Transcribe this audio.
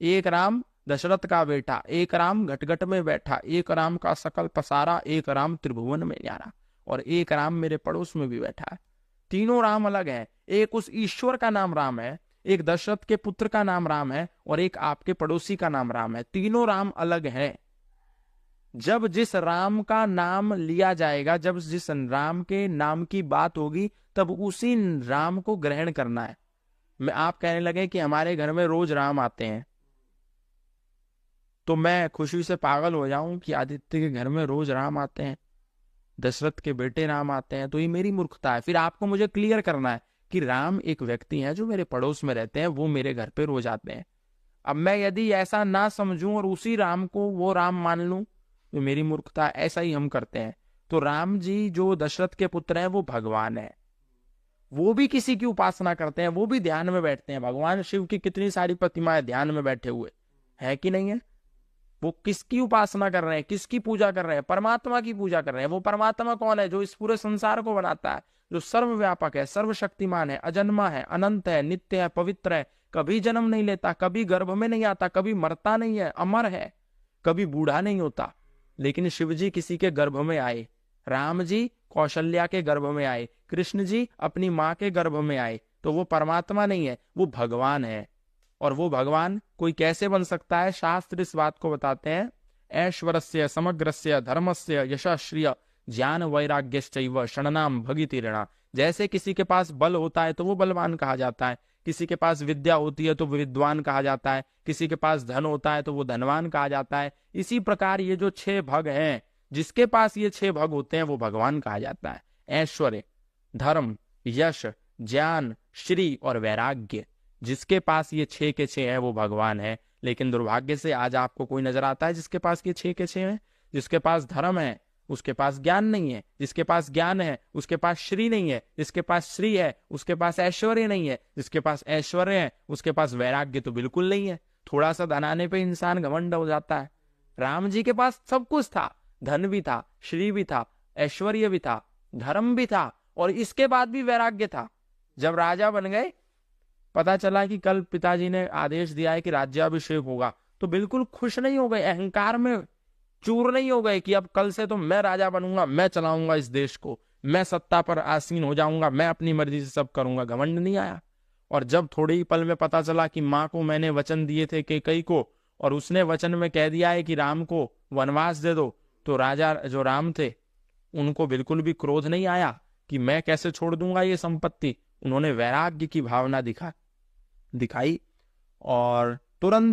एक राम दशरथ का बेटा, एक राम घटघट में बैठा, एक राम का सकल पसारा, एक राम त्रिभुवन में न्यारा, और एक राम मेरे पड़ोस में भी बैठा है। तीनों राम अलग हैं। एक उस ईश्वर का नाम राम है, एक दशरथ के पुत्र का नाम राम है, और एक आपके पड़ोसी का नाम राम है। तीनों राम अलग हैं। जब जिस राम का नाम लिया जाएगा, जब जिस राम के नाम की बात होगी, तब उसी राम को ग्रहण करना है। मैं आप कहने लगे कि हमारे घर में रोज राम आते हैं, तो मैं खुशी से पागल हो जाऊं कि आदित्य के घर में रोज राम आते हैं, दशरथ के बेटे राम आते हैं, तो ये मेरी मूर्खता है। फिर आपको मुझे क्लियर करना है कि राम एक व्यक्ति है जो मेरे पड़ोस में रहते हैं, वो मेरे घर पे रोज आते हैं। अब मैं यदि ऐसा ना समझूं और उसी राम को वो राम मान लूं, तो मेरी मूर्खता। ऐसा ही हम करते हैं। तो राम जी जो दशरथ के पुत्र हैं वो भगवान है, वो भी किसी की उपासना करते हैं, वो भी ध्यान में बैठते हैं। भगवान शिव की कितनी सारी प्रतिमाएं ध्यान में बैठे हुए है कि नहीं है? वो किसकी उपासना कर रहे हैं, किसकी पूजा कर रहे हैं? परमात्मा की पूजा कर रहे हैं। वो परमात्मा कौन है? जो इस पूरे संसार को बनाता है, जो सर्वव्यापक है, सर्वशक्तिमान है, अजन्मा है, अनंत है, नित्य है, पवित्र है, कभी जन्म नहीं लेता, कभी गर्भ में नहीं आता, कभी मरता नहीं है, अमर है, कभी बूढ़ा नहीं होता। लेकिन शिव जी किसी के गर्भ में आए, राम जी कौशल्या के गर्भ में आए, कृष्ण जी अपनी माँ के गर्भ में आए, तो वो परमात्मा नहीं है, वो भगवान है। और वो भगवान कोई कैसे बन सकता है? शास्त्र इस बात को बताते हैं, ऐश्वर्य समग्रस्य धर्मस्य यशश्रिय ज्ञान वैराग्यश्चैव षणनाम भगितिरणा। जैसे किसी के पास बल होता है तो वो बलवान कहा जाता है, किसी के पास विद्या होती है तो विद्वान कहा जाता है, किसी के पास धन होता है तो वो धनवान कहा जाता है। इसी प्रकार ये जो 6 भग हैं, जिसके पास ये 6 भग होते हैं वो भगवान कहा जाता है। ऐश्वर्य, धर्म, यश, ज्ञान, श्री और वैराग्य, जिसके पास ये 6 के 6 है वो भगवान है। लेकिन दुर्भाग्य से आज आपको कोई नजर आता है जिसके पास ये 6 के 6 है? जिसके पास धर्म है उसके पास ज्ञान नहीं है, जिसके पास ज्ञान है उसके पास श्री नहीं है, जिसके पास श्री है उसके पास ऐश्वर्य नहीं है, जिसके पास ऐश्वर्य है उसके पास वैराग्य तो बिल्कुल नहीं है। थोड़ा सा धन आने पे इंसान घमंड हो जाता है। राम जी के पास सब कुछ था, धन भी था, श्री भी था, ऐश्वर्य भी था, धर्म भी था, और इसके बाद भी वैराग्य था। जब राजा बन गए, पता चला कि कल पिताजी ने आदेश दिया है कि राज्याभिषेक होगा, तो बिल्कुल खुश नहीं हो गए, अहंकार में चूर नहीं हो गए कि अब कल से तो मैं राजा बनूंगा, मैं चलाऊंगा इस देश को, मैं सत्ता पर आसीन हो जाऊंगा, मैं अपनी मर्जी से सब करूंगा। घमंड नहीं आया। और जब थोड़े ही पल में पता चला कि माँ को मैंने वचन दिए थे कैकेयी को, और उसने वचन में कह दिया है कि राम को वनवास दे दो, तो राजा जो राम थे उनको बिल्कुल भी क्रोध नहीं आया कि मैं कैसे छोड़ दूंगा ये संपत्ति। उन्होंने वैराग्य की भावना दिखाई, और तुरंत